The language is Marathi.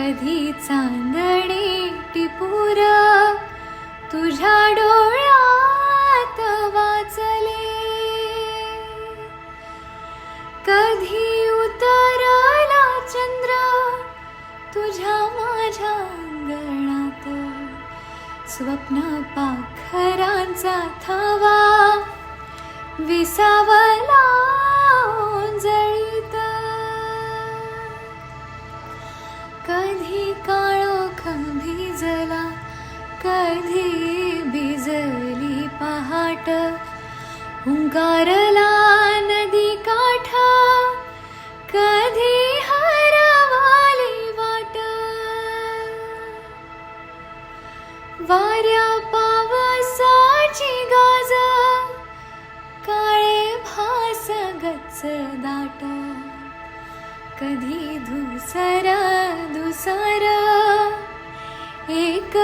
कधी चांदणे टिपूर तुझ्या डोळ्यात वाचले, कधी उतरला चंद्र तुझ्या माझ्या अंगणात, स्वप्न पाखरांचा थवा विसावला ओंजळीत, कधी काळोख भिजला कधी भिजली पहाट, हुंकारला नदी काठ कधी हरवाली वाट, वाऱ्या पावसाची गाज काळे भास गच्च दाट, कधी धुसर धुसर एक